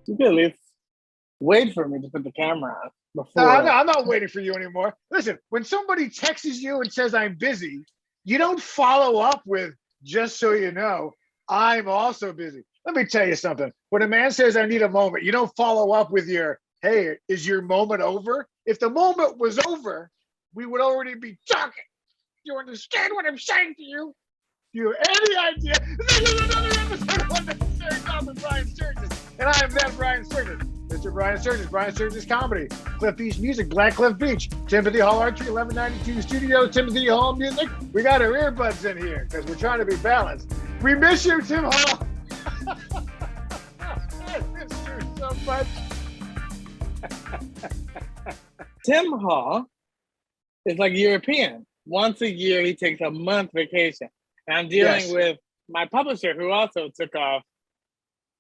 You could at least wait for me to put the camera on No, before. I'm not waiting for you anymore. Listen, when somebody texts you and says I'm busy, you don't follow up with, just so you know, I'm also busy. Let me tell you something. When a man says I need a moment, you don't follow up with your, hey, is your moment over? If the moment was over, we would already be talking. You understand what I'm saying to you? Do you have any idea? This is another episode of Unnecessary Talk with Brian Sturges. And I am that Brian Sturges. Mr. Brian Sturges, Brian Sturges Comedy, Cliff Beach Music, Black Cliff Beach, Timothy Hall Archery, 1192 Studios, Timothy Hall Music. We got our earbuds in here because we're trying to be balanced. We miss you, Tim Hall. I miss you so much. Tim Hall is like European. Once a year, he takes a month vacation. And I'm dealing with my publisher who also took off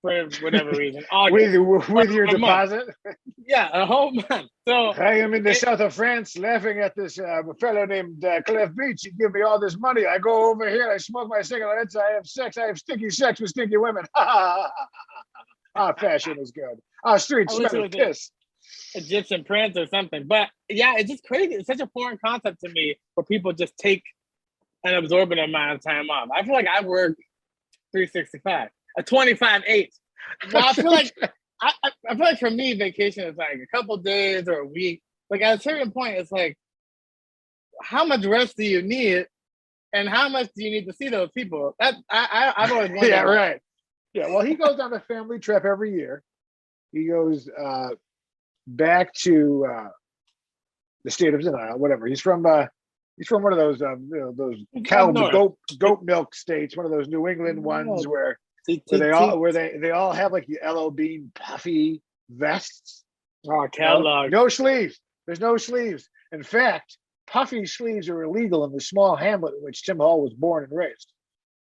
for whatever reason. with your deposit? Yeah, a whole month. So I am in the south of France laughing at this fellow named Cliff Beach. He give me all this money. I go over here, I smoke my cigarettes, I have sex, I have sticky sex with stinky women. Fashion is good. Streets smell of piss. Egyptian prince or something. But yeah, it's just crazy. It's such a foreign concept to me where people just take an absorbent amount of time off. I feel like I work 365, a 25/8. Well, I feel like I feel like for me, vacation is like a couple days or a week. Like at a certain point, it's like, how much rest do you need, and how much do you need to see those people? That I've always wondered. Yeah, right. Yeah, well, he goes on a family trip every year. He goes back to the state of Denial, whatever. He's from one of those those cow goat milk states, one of those New England ones where they all have like the LO Bean puffy vests. Oh, Kellogg. No sleeves. There's no sleeves. In fact, puffy sleeves are illegal in the small hamlet in which Tim Hall was born and raised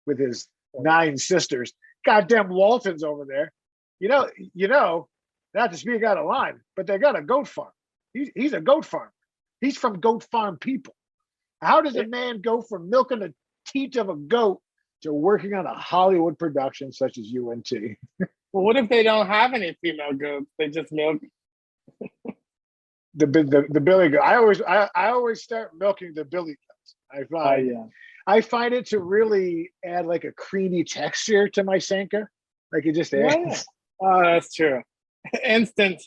with his 9 sisters. Goddamn Waltons over there. You know, not to speak out of line, but they got a goat farm. He's a goat farmer. He's from goat farm people. How does a man go from milking the teat of a goat to working on a Hollywood production such as UNT? Well, what if they don't have any female goats? They just milk the billy goat. I always start milking the billy goats. I find it to really add like a creamy texture to my Sanka. Like it just adds. Oh, that's true. Instant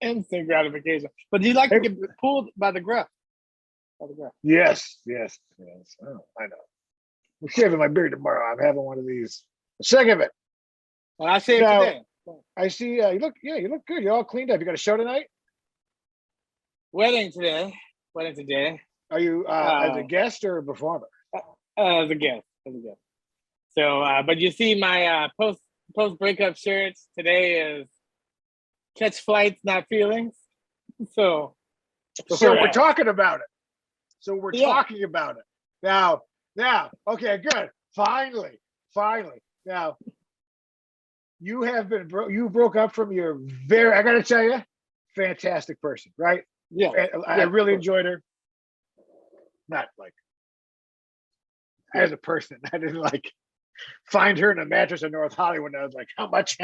gratification. But do you like to get pulled by the gruff? Yes. Oh, I know. I'm shaving my beard tomorrow. I'm having one of these. I'm sick of it. Well, I shaved today. I see. You look good. You're all cleaned up. You got a show tonight? Wedding today. Are you as a guest or a performer? As a guest. So, but you see my post breakup shirts today is catch flights, not feelings. So we're talking about it. Talking about it now. Okay, good. Finally. Now, you broke up from your I got to tell you, fantastic person, right? Yeah. I really enjoyed her. Not like as a person. I didn't like find her in a mattress in North Hollywood. I was like, how much?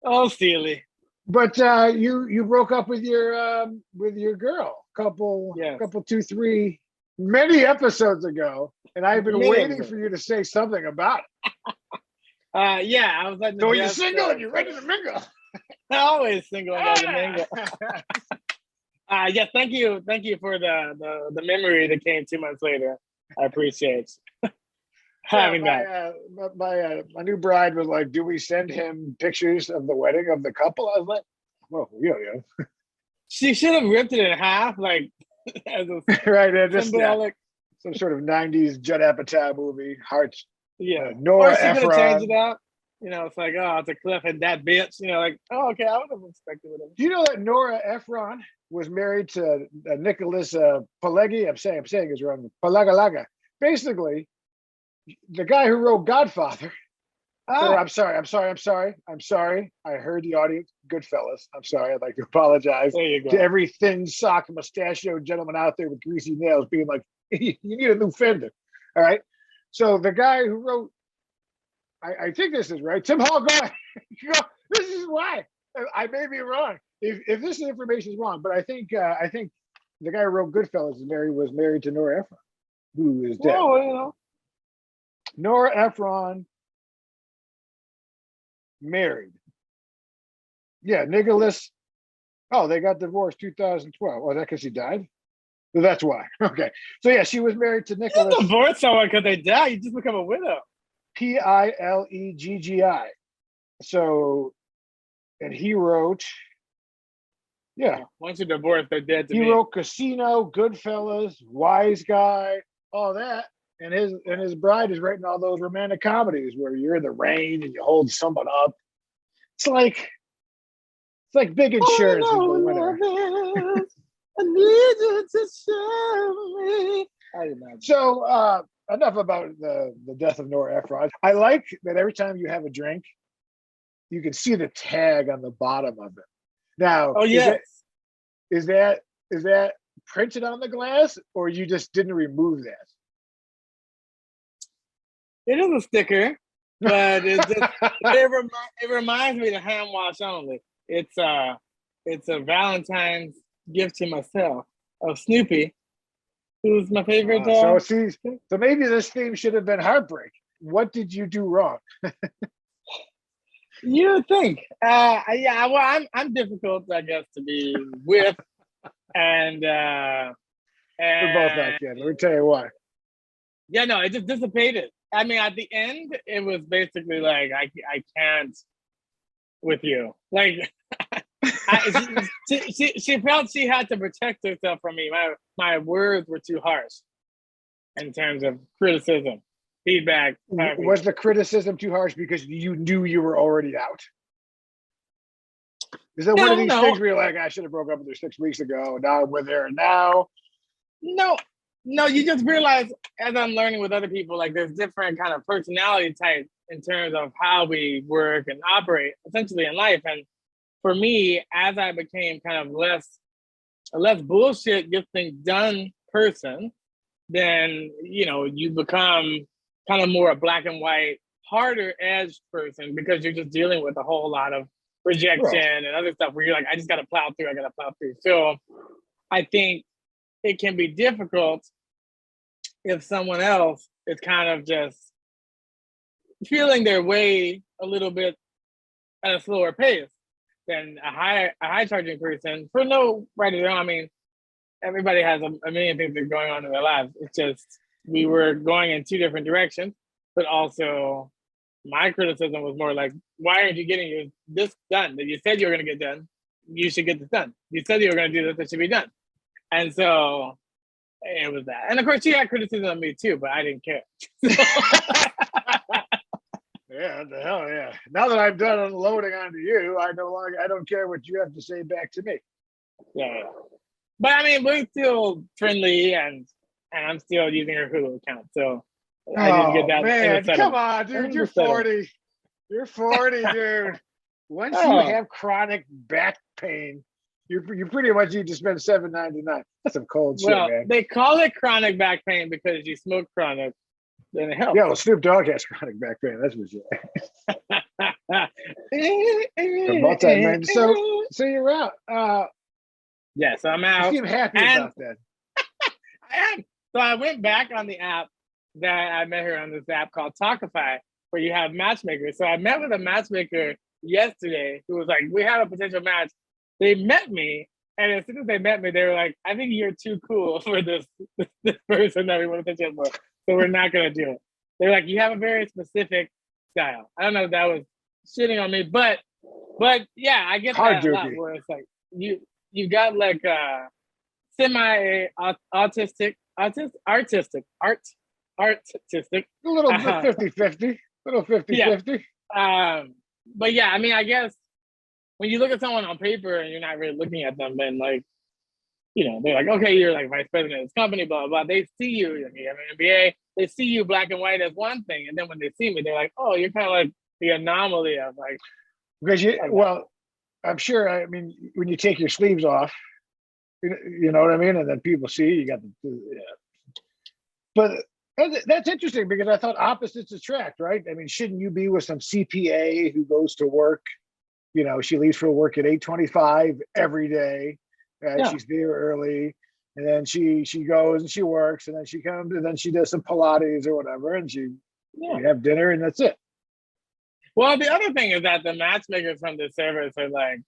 Oh, silly. But you broke up with your girl couple 2, 3 many episodes ago, and I've been waiting for you to say something about it. I was like, so you're single and you're ready to mingle. Always single and ready to mingle. Thank you for the memory that came 2 months later. I appreciate having that. My new bride was like, do we send him pictures of the wedding of the couple? I was like, well, yeah. She should have ripped it in half, like as a right, just some sort of 90s Judd Apatow movie, Hearts. Yeah. Nora or she could have Ephron. changed it out. It's like, oh, it's a Cliff and that bitch. Like, oh, okay, I would have expected it. Do you know that Nora Ephron was married to Nicholas Pileggi? I'm saying it's wrong. Palagalaga. Basically, the guy who wrote Godfather. Oh. I'm sorry. I heard the audience. Goodfellas. I'm sorry. I'd like to apologize to every thin socked mustachioed gentleman out there with greasy nails being like, you need a new fender. All right. So the guy who wrote I think this is right. Tim Hall, go ahead. This is why. I may be wrong. If this information is wrong, but I think the guy who wrote Goodfellas was married to Nora Ephron, who is dead. Oh, you know. Nora Ephron married. Yeah, Nicholas. Oh, they got divorced 2012. Oh, that because she died? So that's why. Okay. So yeah, she was married to You Nicholas. don't divorce someone because they die. You just become a widow. Pileggi. So, and he wrote, yeah. Once you're divorced, they're dead to He me. wrote Casino, Goodfellas, Wise Guy, all that. And his bride is writing all those romantic comedies where you're in the rain and you hold someone up. It's like big insurance is the winner. I need you to show me. So enough about the death of Nora Ephron. I like that every time you have a drink, you can see the tag on the bottom of it. Now, oh yes, is that printed on the glass, or you just didn't remove that? it is a sticker, but it reminds me to hand wash only. It's a Valentine's gift to myself of Snoopy, who's my favorite. So maybe this theme should have been heartbreak. What did you do wrong? You would think. Yeah, well, I'm difficult, I guess, to be with, and We're both not kidding. Let me tell you why. Yeah, no, it just dissipated. I mean, at the end, it was basically like I can't with you. Like she felt she had to protect herself from me. My words were too harsh in terms of criticism, feedback. Was the criticism too harsh because you knew you were already out? Is that one of these things where you're like, I should have broke up with her 6 weeks ago. Now I'm with her now. No, you just realize as I'm learning with other people, like there's different kind of personality types in terms of how we work and operate essentially in life. And for me, as I became kind of a less bullshit, get things done person, then, you become kind of more a black and white, harder edged person because you're just dealing with a whole lot of rejection and other stuff where you're like, I just got to plow through. So I think it can be difficult if someone else is kind of just feeling their way a little bit at a slower pace than a high charging person for no right or wrong. I mean, everybody has a million things that are going on in their lives. It's just we were going in two different directions, but also my criticism was more like, why aren't you getting this done that you said you were going to get done? You should get this done. You said you were going to do this, it should be done. And so it was that. And of course, she had criticism of me too, but I didn't care. Yeah, the hell yeah. Now that I'm done unloading onto you, I don't care what you have to say back to me. Yeah. But I mean, we're still friendly, and I'm still using her Hulu account. So I didn't get that. Man, come on, dude. You're 40. You're 40, dude. Once you have chronic back pain, you pretty much need to spend $7.99. That's some cold shit, man. They call it chronic back pain because you smoke chronic. Then it helps. Yeah, well, Snoop Dogg has chronic back pain. That's for sure. So you're out. Yeah, so I'm out. You seem happy about that. I am. So I went back on the app that I met her on, this app called Talkify, where you have matchmakers. So I met with a matchmaker yesterday who was like, we have a potential match. They met me, and as soon as they met me, they were like, I think you're too cool for this person that we want to pitch in for. So we're not going to do it. They're like, you have a very specific style. I don't know if that was shitting on me, but yeah, I get that a lot where it's like, you got like artistic. A little 50-50. Little 50-50. Yeah. But yeah, I mean, I guess when you look at someone on paper and you're not really looking at them, then like, they're like, okay, you're like vice president of this company, blah, blah, blah. They see you, you have an MBA, they see you black and white as one thing. And then when they see me, they're like, oh, you're kind of like the anomaly of like. Because I'm sure, I mean, when you take your sleeves off, you know what I mean? And then people see you got the, yeah. But And that's interesting because I thought opposites attract, right? I mean, shouldn't you be with some CPA who goes to work? You know, she leaves for work at 8:25 every day. Yeah, She's there early, and then she goes and she works, and then she comes and then she does some Pilates or whatever, and yeah. you have dinner and that's it. Well, the other thing is that the matchmakers from the service are like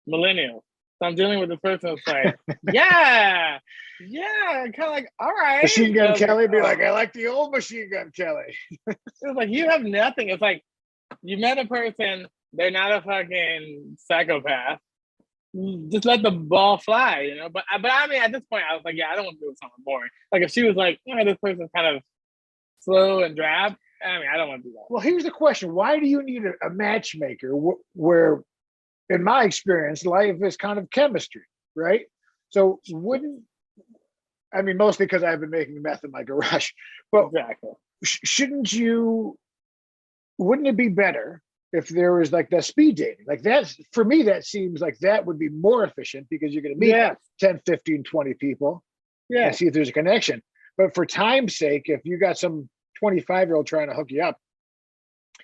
millennials. So I'm dealing with the person who's like, yeah, yeah, kind of like, all right. Machine And I Gun was like, Kelly be like, oh, I like the old Machine Gun Kelly. it's like you have nothing. It's like you met a person, they're not a fucking psychopath. Just let the ball fly, you know. But I mean, at this point, I was like, yeah, I don't want to do something boring. Like if she was like, yeah, this person's kind of slow and drab. I mean, I don't want to do that. Well, here's the question: why do you need a matchmaker? Where, in my experience, life is kind of chemistry, right? So wouldn't I mean mostly because I've been making meth in my garage, but Exactly. shouldn't you? Wouldn't it be better if there was like the speed dating? Like that's for me, that seems like that would be more efficient because you're going to meet Yeah. 10, 15, 20 people Yeah. and see if there's a connection. But for time's sake, if you got some 25-year-old trying to hook you up,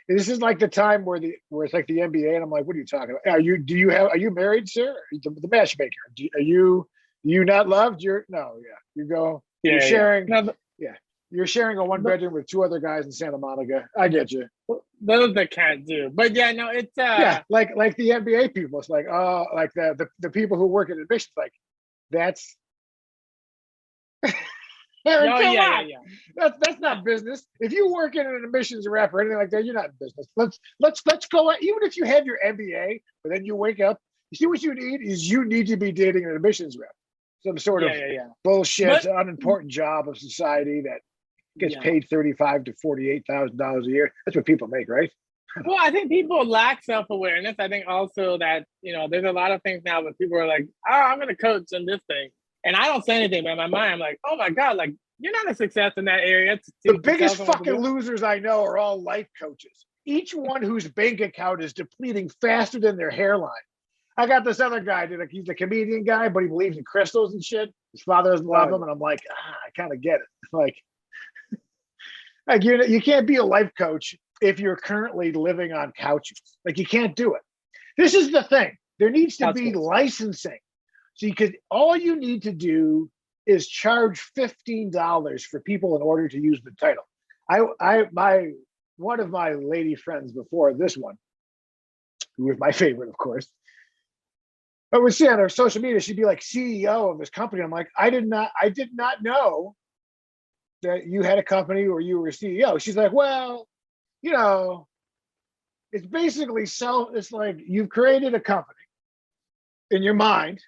this is like the time where it's like the NBA, and I'm like, what are you talking about? Are you married, sir? The matchmaker. Are you not loved? No, yeah. You're sharing, No, yeah. You're sharing a one bedroom with two other guys in Santa Monica. I get you. those that can't do. But yeah, no, it's Yeah, like the NBA people. It's like, like the people who work in admissions, like that's Aaron, oh come yeah, on. That's not business. If you work in an admissions rep or anything like that, you're not in business. Let's go. Even if you have your MBA, but then you wake up, you see what you need to be dating an admissions rep, some sort of bullshit, But unimportant job of society that gets yeah. paid $35,000 to $48,000 a year. That's what people make, right? Well, I think people lack self-awareness. I think also that, you know, there's a lot of things now where people are like, oh, I'm gonna coach in this thing. And I don't say anything, but in my mind, I'm like, oh my God, like you're not a success in that area. The biggest fucking losers I know are all life coaches. Each one whose bank account is depleting faster than their hairline. I got this other guy, he's a comedian guy, but he believes in crystals and shit. His father doesn't love him, and I'm like, I kind of get it. Like you can't be a life coach if you're currently living on couches. Like you can't do it. This is the thing. There needs to be licensing. See, because all you need to do is charge $15 for people in order to use the title. One of my lady friends before this one, who was my favorite, of course, I would see on her social media, she'd be like CEO of this company. I'm like, I did not know that you had a company or you were a CEO. She's like, well, you know, it's basically it's like you've created a company in your mind,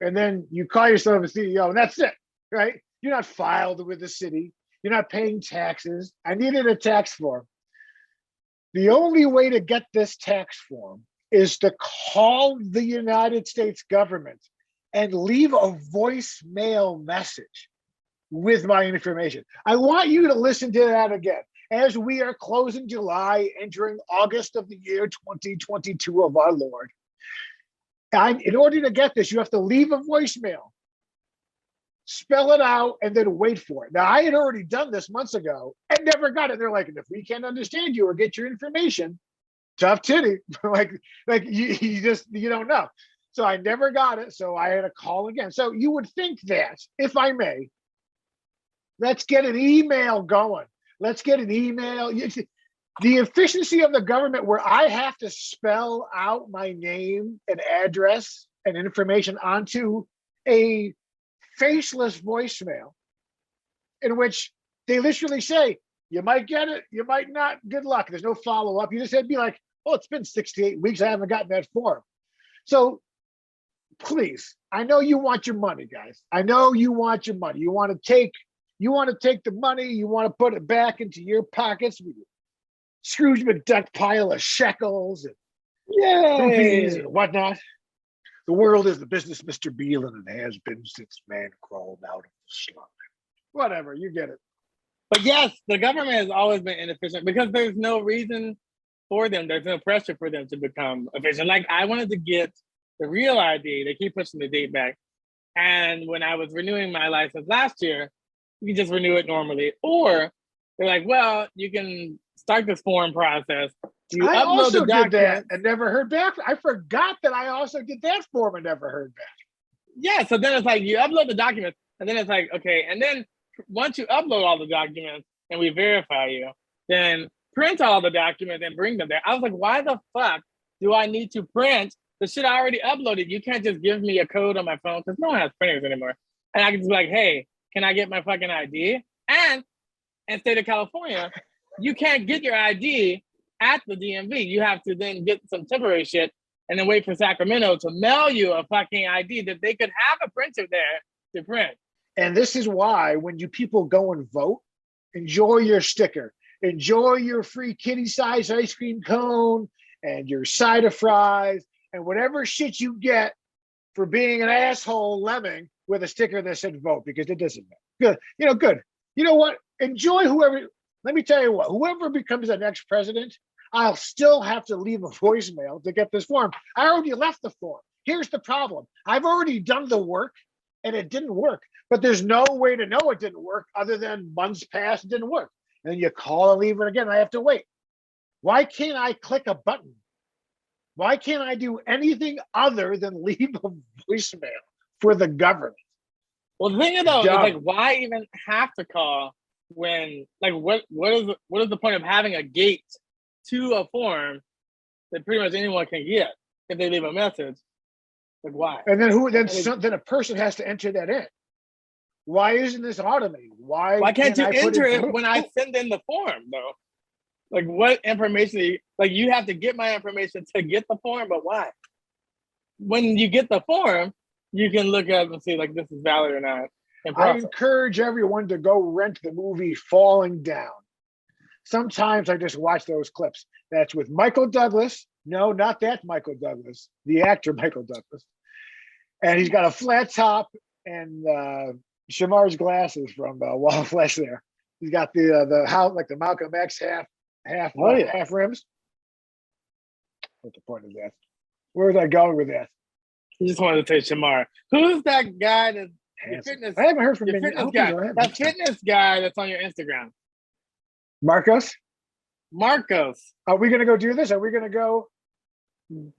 and then you call yourself a CEO, and that's it, right? You're not filed with the city. You're not paying taxes. I needed a tax form. The only way to get this tax form is to call the United States government and leave a voicemail message with my information. I want you to listen to that again. As we are closing July, entering August of the year 2022 of our Lord, in order to get this, you have to leave a voicemail, spell it out, and then wait for it. Now, I had already done this months ago and never got it. They're like, if we can't understand you or get your information, tough titty. like you don't know. So I never got it. So I had to call again. So you would think that, if I may, let's get an email going. Let's get an email. The efficiency of the government where I have to spell out my name and address and information onto a faceless voicemail in which they literally say, you might get it, you might not, good luck. There's no follow-up. You just had to be like, oh, it's been 68 weeks. I haven't gotten that form. So please, I know you want your money, guys. I know you want your money. You want to take the money, you want to put it back into your pockets with your Scrooge McDuck pile of shekels and rupees and whatnot. The world is the business, Mr. Beale, and it has been since man crawled out of the slum. Whatever, you get it. But yes, the government has always been inefficient because there's no reason for them. There's no pressure for them to become efficient. Like I wanted to get the real ID. They keep pushing the date back. And when I was renewing my license last year, you can just renew it normally. Or they're like, well, you can start this form process. You I upload the also did that document. and never heard back. I forgot that I also did that form and never heard back. Yeah, so then it's like you upload the documents, and then it's like, okay, and then once you upload all the documents and we verify you, then print all the documents and bring them there. I was like, why the fuck do I need to print the shit I already uploaded? You can't just give me a code on my phone because no one has printers anymore. And I can just be like, hey, can I get my fucking ID? And in state of California, you can't get your ID at the DMV. You have to then get some temporary shit and then wait for Sacramento to mail you a fucking ID that they could have a printer there to print. And this is why when you people go and vote, enjoy your sticker, enjoy your free kitty size ice cream cone and your side of fries and whatever shit you get for being an asshole lemming with a sticker that said vote, because it doesn't matter. Good. Good. You know what? Enjoy whoever. Let me tell you what, whoever becomes the next president, I'll still have to leave a voicemail to get this form. I already left the form. Here's the problem. I've already done the work and it didn't work, but there's no way to know it didn't work other than months passed, it didn't work. And then you call and leave it again. I have to wait. Why can't I click a button? Why can't I do anything other than leave a voicemail for the government? Well, the thing is though, is like, why even have to call when, like, what is the point of having a gate to a form that pretty much anyone can get if they leave a message? Like, why? And then then a person has to enter that in. Why isn't this automated? Why can't you enter it when I send in the form though? Like, what information? Like, you have to get my information to get the form, but why? When you get the form, you can look up and see like this is valid or not. I encourage everyone to go rent the movie Falling Down. Sometimes I just watch those clips. That's with Michael Douglas. No, not that Michael Douglas, the actor Michael Douglas. And he's got a flat top and Shamar's glasses from Wall of Flesh there. He's got the how like the Malcolm X half rims. What's the point of that? Where was I going with that? You just wanted to say Shamar. Who's that guy that's your fitness? I haven't heard from your fitness guy. That fitness guy that's on your Instagram. Marcos. Are we gonna go do this? Are we gonna go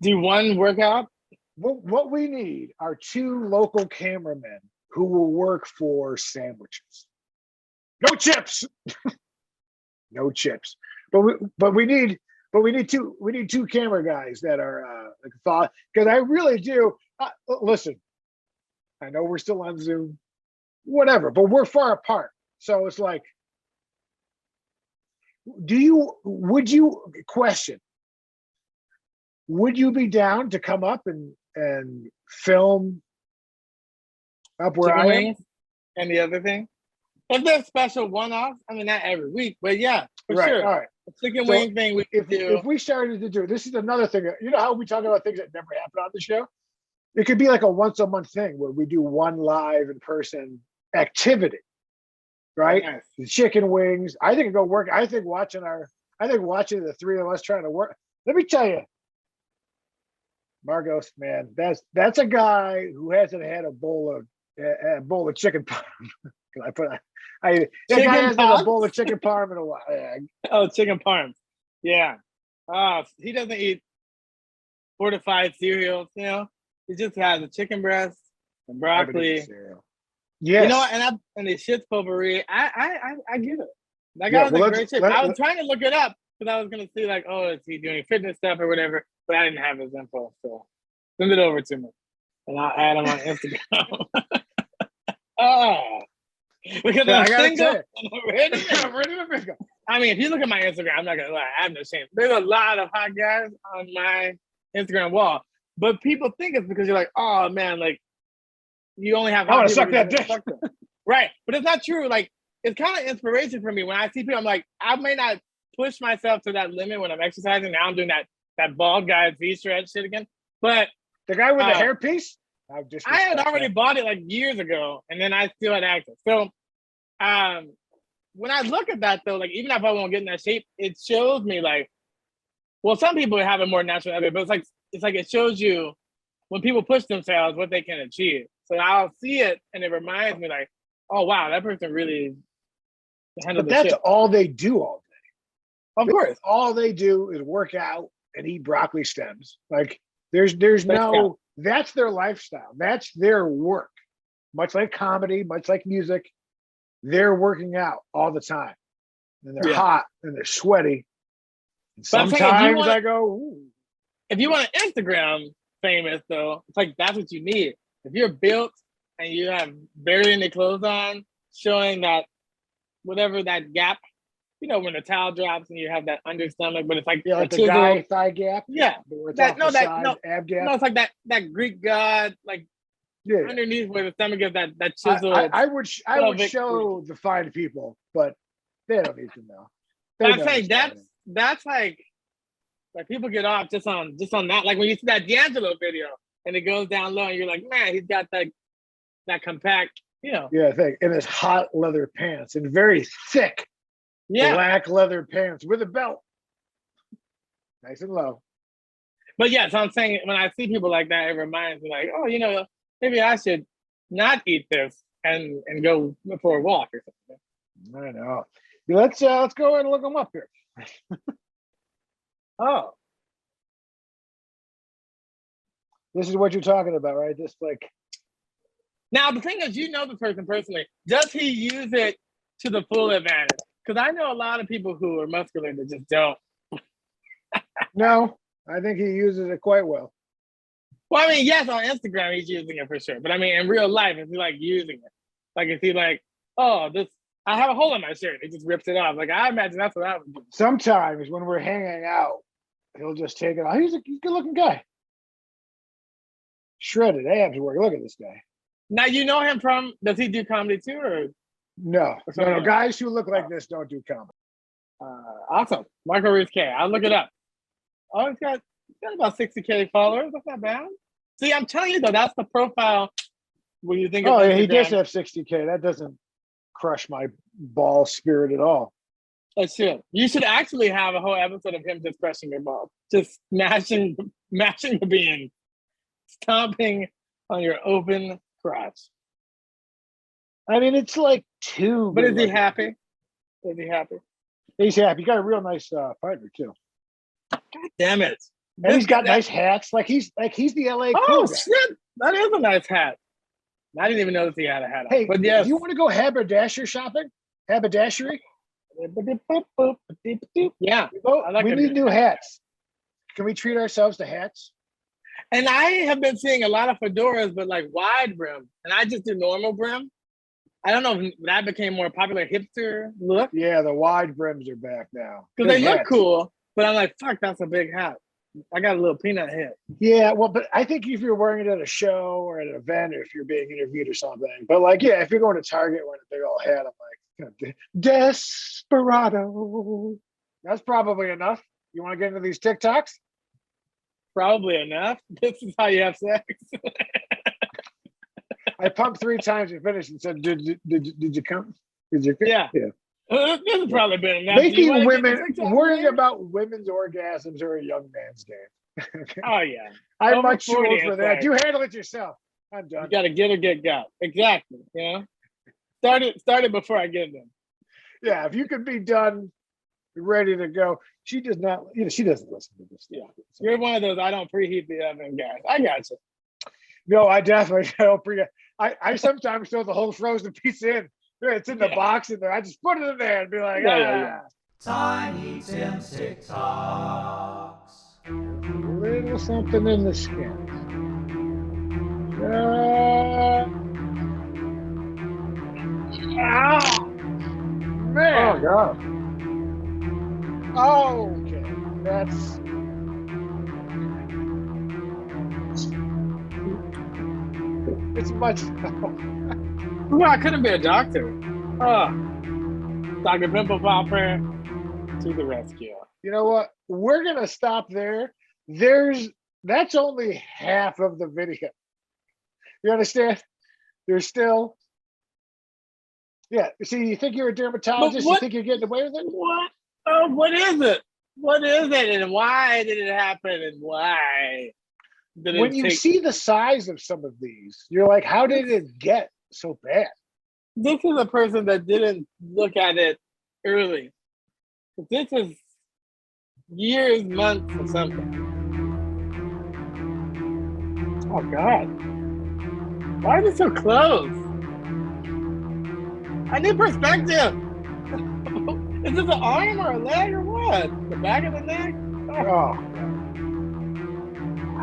do one workout? What we need are 2 local cameramen who will work for sandwiches. No chips. No chips. But we need 2 camera guys that are like thought, because I really do listen. I know we're still on Zoom, whatever, but we're far apart. So it's like, would you be down to come up and film up where I am? And the other thing, if there's special one-offs, I mean, not every week, but yeah, for sure. All right. The chicken wing thing we do. If we started to do, this is another thing. You know how we talk about things that never happen on the show? It could be like a once a month thing where we do one live in person activity, right? Nice. The chicken wings. I think go work. I think watching the 3 of us trying to work. Let me tell you, Marcos, man, that's a guy who hasn't had a bowl of chicken parm. That guy hasn't had a bowl of chicken parm in a while. Yeah. Oh, chicken parm. Yeah. He doesn't eat fortified cereals, you know. He just has a chicken breast and broccoli. Yes. You know what? And the shit's potpourri. I get it. That guy was great shit. I was trying to look it up because I was gonna see like, oh, is he doing fitness stuff or whatever? But I didn't have his info, so send it over to me, and I'll add him on Instagram. Because I'm single. I mean, if you look at my Instagram, I'm not gonna lie, I have no shame. There's a lot of hot guys on my Instagram wall, but people think it's because you're like, oh man, like you only have. I want to suck that dick. Right, but it's not true. Like it's kind of inspiration for me when I see people. I'm like, I may not push myself to that limit when I'm exercising. Now I'm doing that bald guy V-stretch shit again. But the guy with the hairpiece, I had already bought it like years ago, and then I still had access. So, when I look at that though, like even if I won't get in that shape, it shows me like, well, some people have it more natural, but it's like it shows you when people push themselves what they can achieve. So I'll see it, and it reminds me like, oh wow, that person really handled But the that's shit. all they do all day. Of course, All they do is work out and eat broccoli stems. Like there's Space Scout. no, that's their lifestyle. That's their work. Much like comedy, much like music, they're working out all the time. And they're Yeah, hot and they're sweaty. And but I'm saying if you sometimes want I go, ooh. if you want an Instagram famous though, it's like that's what you need. If you're built and you have barely any clothes on, showing that whatever that gap, you know, when the towel drops and you have that under stomach, but it's like Yeah, a like the chisel. guy thigh gap. Yeah, Where it's that off no, the that side, no, ab no, gap. it's like that Greek god, like Yeah. underneath where the stomach is, that I, I, chiseled I would I would pelvic show region. the fine people, but they don't need to know. But They I'm know saying what's happening. that's like people get off just on that. Like when you see that D'Angelo video and it goes down low and you're like, man, he's got that compact, you know. Yeah, I think in his hot leather pants and very thick Yeah. black leather pants with a belt, nice and low. But yeah, so I'm saying when I see people like that, it reminds me like, oh, you know, maybe I should not eat this and go for a walk or something. I know. Let's go ahead and look them up here. Oh, This is what you're talking about, right? This like, now the thing is, you know the person personally. Does he use it to the full advantage? Because I know a lot of people who are muscular that just don't. no, I think he uses it quite well. Well, I mean, yes, on Instagram he's using it for sure, but I mean, in real life, is he like using it? Like, is he like, oh, this? I have a hole in my shirt. He just rips it off. Like, I imagine that's what I would do. Sometimes when we're hanging out, he'll just take it off. He's a good looking guy. Shredded abs work. Look at this guy. Now you know him from. Does he do comedy too, or? No. Guys who look like this don't do comedy. Awesome, Marco Ruiz K. I'll look it up. Oh, he's got about 60K followers. That's not bad. See, I'm telling you though, that's the profile when you think of. Oh yeah, Instagram. he does have 60K. That doesn't crush my ball spirit at all. That's it. You should actually have a whole episode of him just crushing your balls, just mashing the beans, stomping on your open crotch. I mean, it's like too. But is he happy? Is he happy? He's happy. He got a real nice partner too. God damn it! And he's got nice hats. Like he's the LA cool Oh guy. shit! That is a nice hat. I didn't even notice he had a hat on. Hey, but yes. Do you want to go haberdasher shopping? Haberdashery? Yeah. We need new hats. Can we treat ourselves to hats? And I have been seeing a lot of fedoras, but like wide brim. And I just do normal brim. I don't know if that became more popular hipster look. Yeah, the wide brims are back now. Because they look cool, but I'm like, fuck, that's a big hat. I got a little peanut head. Yeah, well, but I think if you're wearing it at a show or at an event or if you're being interviewed or something. But like, yeah, if you're going to Target wearing a big old hat, I'm like, desperado. That's probably enough. You want to get into these TikToks? Probably enough. This is how you have sex. I pumped 3 times and finished and said, did you come? Did you come? Yeah. This has probably been enough. Making women, worrying about women's orgasms are a young man's game. Okay. Oh, yeah. I'm much too old for that. You handle it yourself. I'm done. You got to get or get got. Exactly. You know? Start it before I get them. Yeah, if you could be done, ready to go. She does not, she doesn't listen to this. Yeah. So. You're one of those, I don't preheat the oven guys. I got you. No, I definitely don't preheat. I sometimes throw the whole frozen pizza in. It's in the box in there. I just put it in there and be like, Tiny Tim's TikToks. A little something in the skin. Man. Oh, God. Okay. That's. It's much. Well, I couldn't be a doctor. Dr. Pimple Popper to the rescue. You know what? We're gonna stop there. That's only half of the video. You understand? There's still. Yeah. See, you think you're a dermatologist? You think you're getting away with it? What? What is it? What is it? And why did it happen? And why? When you see the size of some of these, you're like, how did it get so bad? this is a person that didn't look at it early. This is years, months, or something. Oh God! Why is it so close? I need perspective. Is this an arm or a leg or what? The back of the neck? Oh,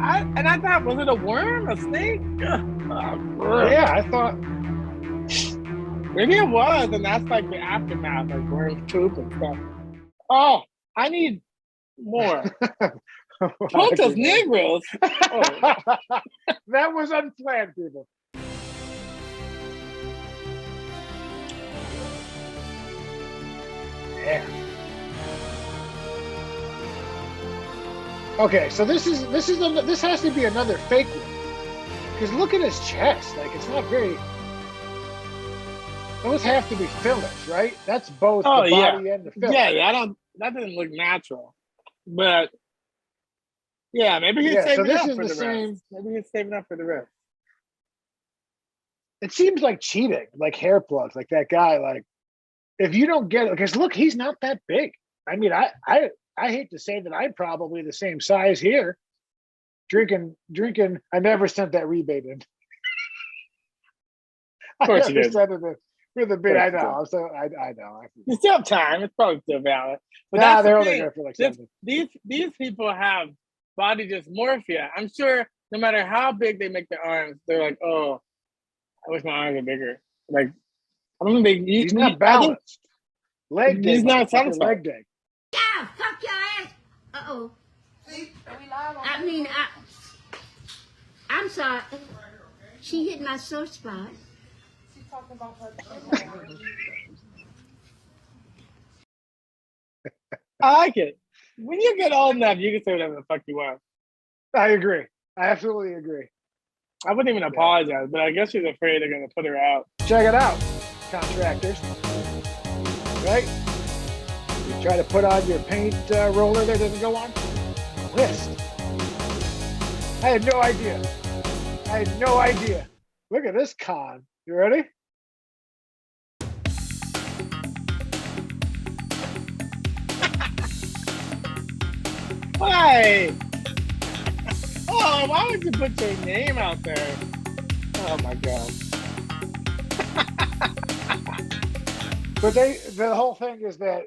I thought, was it a worm, a snake? yeah, I thought. Maybe it was, and that's like the aftermath, like worm poop and stuff. Oh, I need more. Puntos negros. Oh. That was unplanned, people. Yeah. Okay, so this has to be another fake one. Because look at his chest, like it's not very. Those have to be fillers, right? That's both the body and the filler. Yeah, that doesn't look natural. But yeah, maybe he's saving up for the rest. Maybe he's saving up for the rest. It seems like cheating, like hair plugs, like that guy. Like, if you don't get it, because look, he's not that big. I mean, I hate to say that I'm probably the same size here. Drinking. I never sent that rebate in. Of course you did. For the bid, I know. So I know. You still have time. It's probably still valid. But nah, they're only there for like something. These people have body dysmorphia. I'm sure no matter how big they make their arms, they're like, oh, I wish my arms were bigger. Like, I don't think he's not balanced. Leg day. He's not satisfied. Leg day. Yeah, fuck your ass. Uh-oh. See, we live on I mean, I'm sorry. She hit my sore spot. She's talking about her. I like it. When you get old enough, you can say whatever the fuck you want. I agree. I absolutely agree. I wouldn't even apologize, but I guess she's afraid they're going to put her out. Check it out, contractors. Right? You try to put on your paint roller that doesn't go on. List. I had no idea. Look at this con. You ready? Why? Oh, why would you put your name out there? Oh my God. But the whole thing is that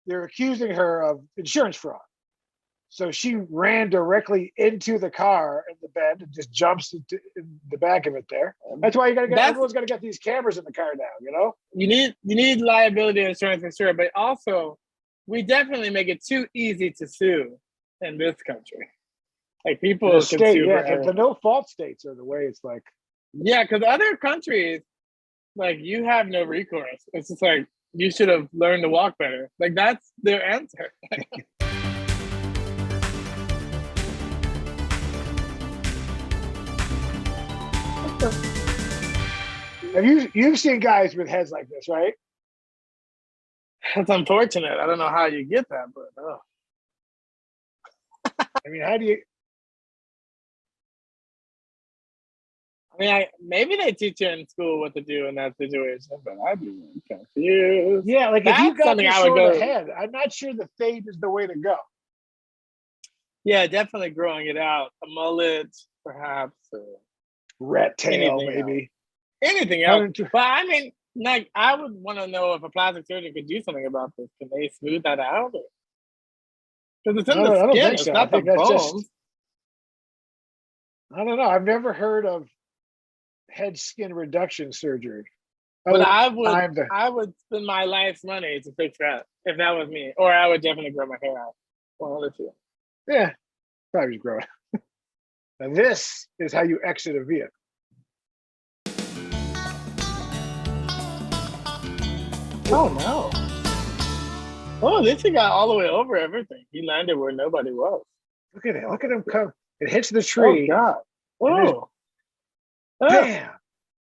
they're accusing her of insurance fraud. So she ran directly into the car in the bed and just jumps into in the back of it there. That's why everyone's got to get these cameras in the car now, you know? You need liability insurance for sure, but also we definitely make it too easy to sue in this country. Like people can sue the no fault states are the way it's like. Yeah, because other countries, like you have no recourse. It's just like you should have learned to walk better. Like that's their answer. Have you've seen guys with heads like this, right? It's unfortunate. I don't know how you get that, but I mean, how do you? I mean, maybe they teach you in school what to do in that situation, but I'd be confused. Yeah, like if you got something this I would sort go. of head, I'm not sure the fade is the way to go. Yeah, definitely growing it out. A mullet, perhaps. Or rat tail, anything maybe. Anything else. But I mean, like, I would want to know if a plastic surgeon could do something about this. Can they smooth that out? Because it's in the skin, it's not the bones. I don't know. I've never heard of head skin reduction surgery. But I would spend my life's money to fix that if that was me. Or I would definitely grow my hair out. One of the two. Yeah, probably just grow it. Now this is how you exit a vehicle. Oh no. Oh, this thing got all the way over everything. He landed where nobody was. Look at it. Look at him come. It hits the tree. Oh God. Oh. Bam.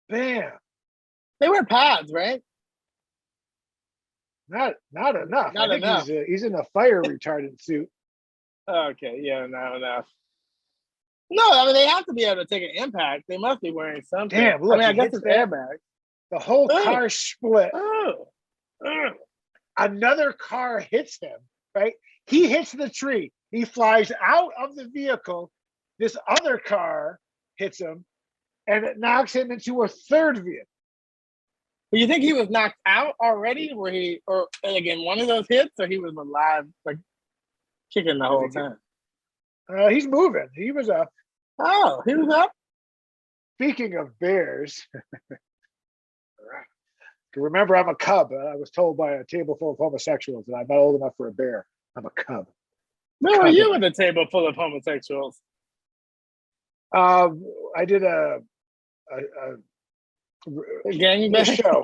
Bam. They wear pads, right? Not enough. Not enough. He's in a fire retardant suit. Okay, yeah, not enough. No, I mean they have to be able to take an impact. They must be wearing something. Damn, look, I mean, I guess it's airbags. The whole Oh. car split. Oh. Another car hits him, right? He hits the tree. He flies out of the vehicle. This other car hits him, and it knocks him into a third vehicle. Do you think he was knocked out already? Where he, or again, one of those hits, or he was alive, like kicking the whole time? He's moving. He was up. Oh, he was up. Speaking of bears, remember I'm a cub. I was told by a table full of homosexuals that I'm not old enough for a bear. I'm a cub. Where were you at the table full of homosexuals? I did a Gangbang show.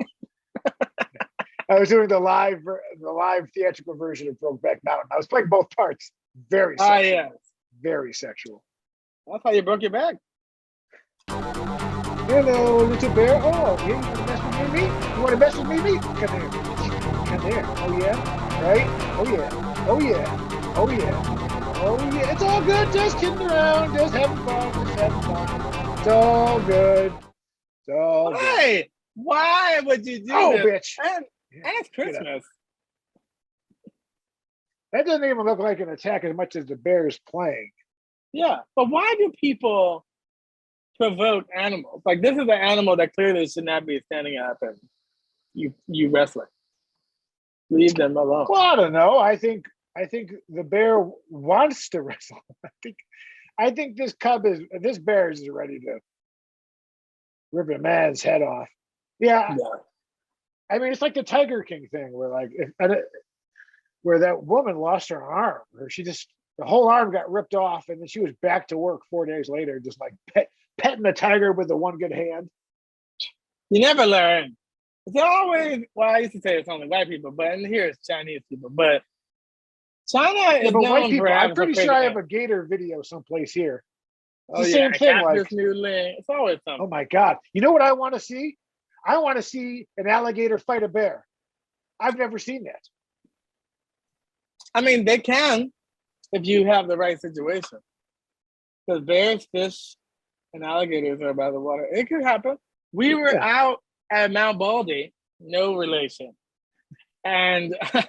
I was doing the live theatrical version of Brokeback Mountain. I was playing both parts. Very sexual. Oh yeah, Very sexual. that's how you broke your back. Hello, little bear. Oh, yeah, you want to mess with me? You want to mess with me? Come here. Come here. Oh yeah. Right? Oh yeah. Oh yeah. Oh yeah. Oh yeah. It's all good. Just kidding around. Just having fun. Just having fun. It's all good. It's all good. Hey, why would you do Oh, this? bitch. And it's Christmas. That doesn't even look like an attack as much as the bear is playing. Yeah, but why do people provoke animals? Like this is an animal that clearly should not be standing up and you wrestling. Leave them alone. Well, I don't know. I think the bear wants to wrestle. I think this bear is ready to rip a man's head off. Yeah. I mean, it's like the Tiger King thing, where that woman lost her arm, or the whole arm got ripped off, and then she was back to work 4 days later, just like petting the tiger with the one good hand. You never learn. It's always, well, I used to say it's only white people, but in here it's Chinese people. But China is known for having I'm pretty sure I have a gator video someplace here. It's the same thing. Like, it's always something. Oh my God. You know what I want to see? I want to see an alligator fight a bear. I've never seen that. I mean, they can if you have the right situation. Because bears, fish, and alligators are by the water. It could happen. We were out at Mount Baldy, no relation. And there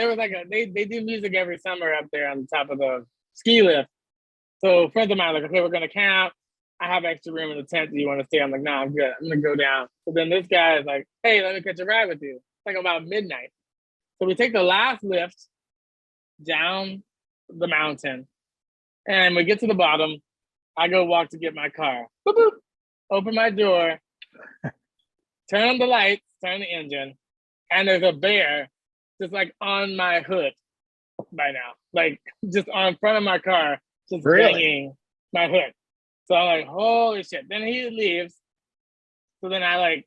was like they do music every summer up there on the top of the ski lift. So friends of mine like, okay, we're gonna camp. I have extra room in the tent. Do you want to stay? I'm like, nah, I'm good. I'm gonna go down. So then this guy is like, hey, let me catch a ride with you. It's like about midnight. So we take the last lift down the mountain, and we get to the bottom. I go walk to get my car. Boop, boop. Open my door, turn on the lights, turn the engine, and there's a bear just like on my hood by now, like just on front of my car, just banging my hood. So I'm like, holy shit. Then he leaves. So then I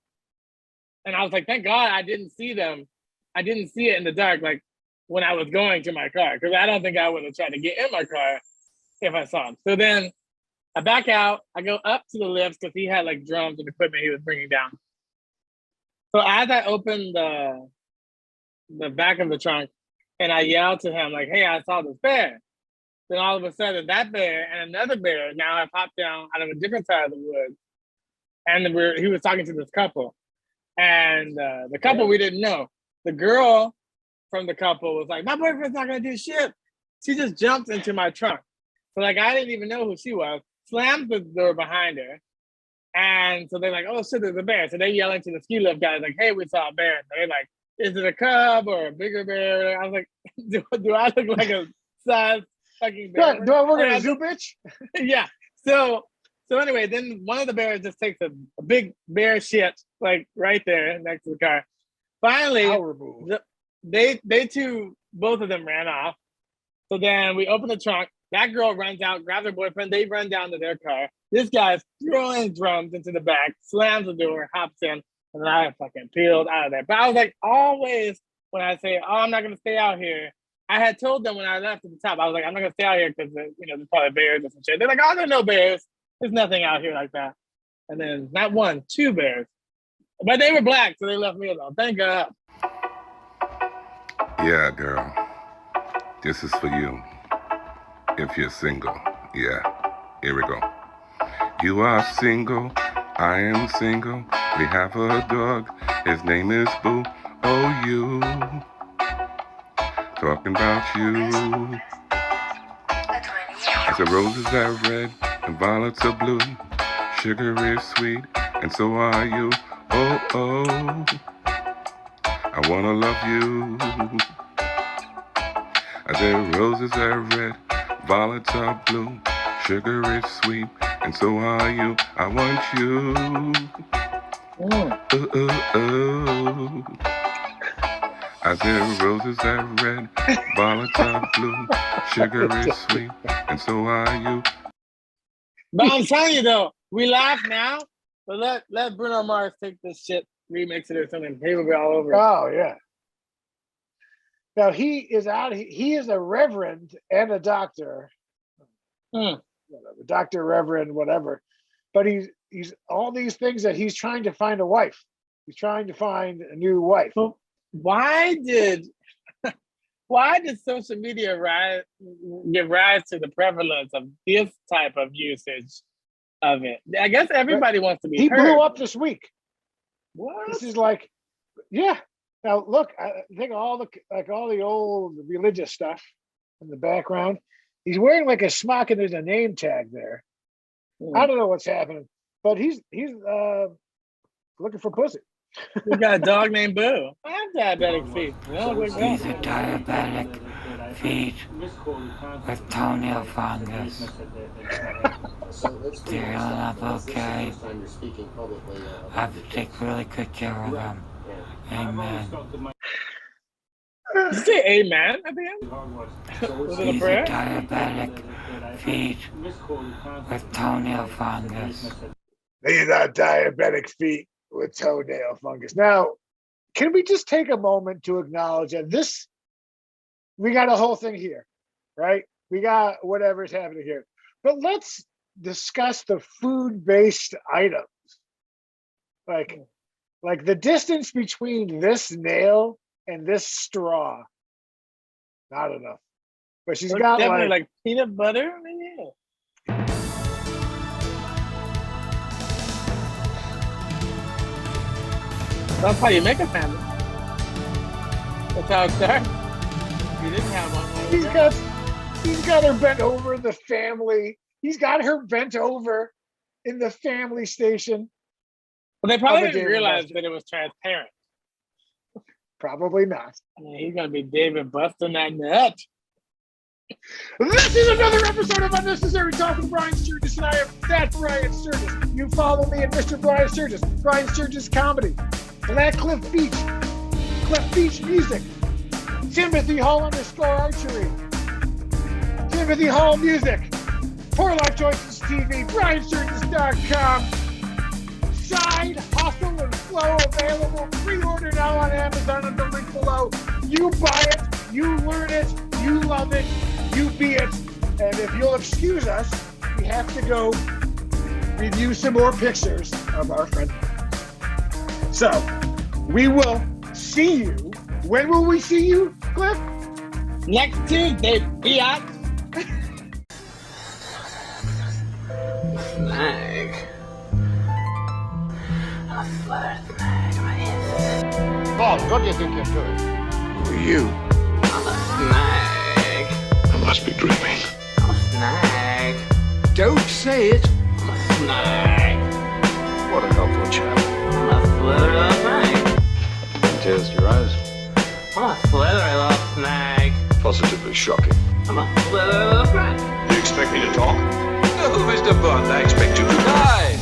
was like, thank God I didn't see them. I didn't see it in the dark, like when I was going to my car, because I don't think I would have tried to get in my car if I saw him. So then I back out. I go up to the lifts because he had like drums and equipment he was bringing down. So as I open the back of the trunk and I yell to him like, hey, I saw this bear. Then all of a sudden that bear and another bear now have popped down out of a different side of the woods. And he was talking to this couple. And the couple we didn't know. The girl from the couple was like, my boyfriend's not gonna do shit. She just jumped into my trunk. So like I didn't even know who she was. Slammed the door behind her. And so they're like, oh shit, there's a bear. So they yelling to the ski lift guys like, hey, we saw a bear. And they're like, is it a cub or a bigger bear? I was like, do I look like a size fucking bear? Do I work at a zoo, bitch? Yeah. So anyway, then one of the bears just takes a big bear shit like right there next to the car. Finally, they two, both of them ran off. So then we open the trunk. That girl runs out, grabs her boyfriend. They run down to their car. This guy's throwing drums into the back, slams the door, hops in, and I fucking peeled out of there. But I was like, always when I say, oh, I'm not going to stay out here. I had told them when I left at the top, I was like, I'm not going to stay out here because, there's probably bears or some shit. They're like, oh, there's no bears. There's nothing out here like that. And then not one, two bears. But they were black, so they left me alone. Thank God. Yeah, girl. This is for you. If you're single. Yeah. Here we go. You are single. I am single. We have a dog. His name is Boo. Oh, you. Talking about you. I said roses are red and violets are blue. Sugar is sweet and so are you. Oh, oh. I wanna love you. I said roses are red, violets are blue. Sugar is sweet and so are you. I want you. Ooh, ooh, ooh. I said roses are red, violets are blue. Sugar is sweet and so are you. But I'm telling you though, we laugh now, but let Bruno Mars take this shit, remix it or something. He will be all over it. Oh yeah. Now he is out. He is a reverend and a doctor. Whatever, doctor, reverend, whatever. But he's all these things that he's trying to find a wife. He's trying to find a new wife. So why did social media give rise to the prevalence of this type of usage of it? I guess everybody wants to be heard. He blew up this week. What? This is like, yeah. Now look, I think all the old religious stuff in the background. He's wearing like a smock and there's a name tag there. I don't know what's happening, but he's looking for pussy. We got a dog named Boo. I have diabetic feet. These are diabetic feet with toenail fungus. They're healing up okay. I have to take really good care of them. Amen. Did you say amen at the end? Was it a These are prayer? diabetic feet with toenail fungus. These are diabetic feet with toenail fungus. Now, can we just take a moment to acknowledge that we got a whole thing here, right? We got whatever's happening here. But let's discuss the food-based items. Like the distance between this nail and this straw, not enough. But she's got definitely like peanut butter. Yeah. That's how you make a family. That's how it starts. You didn't have one. He's got her bent over in the family. He's got her bent over in the family station. Well, they probably didn't realize that it was transparent. Probably not. He's gonna be David busting that nut. This is another episode of Unnecessary Talk with Brian Sturges, and I am that Brian Sturges. You follow me at Mr. Brian Sturges, Brian Sturges Comedy, and at Cliff Beach Music, Timothy Hall _ Archery, Timothy Hall Music, Poor Life Choices TV, BrianSturges.com. Side Hustle and Flow available. Pre-order now on Amazon at the link below. You buy it, you learn it, you love it, you be it. And if you'll excuse us, we have to go review some more pictures of our friend. So we will see you. When will we see you, Cliff? Next Tuesday, biatch. Snag. A flirt snag. Bob, what do you think you're doing? Who are you? I'm a snag. I must be dreaming. I'm a snag. Don't say it. I'm a snag. What a helpful chap. I'm a slithery snag. Tears to your eyes. I'm a slithery little snag. Positively shocking. I'm a slithery little snag. You expect me to talk? No, Mr. Bond, I expect you to die.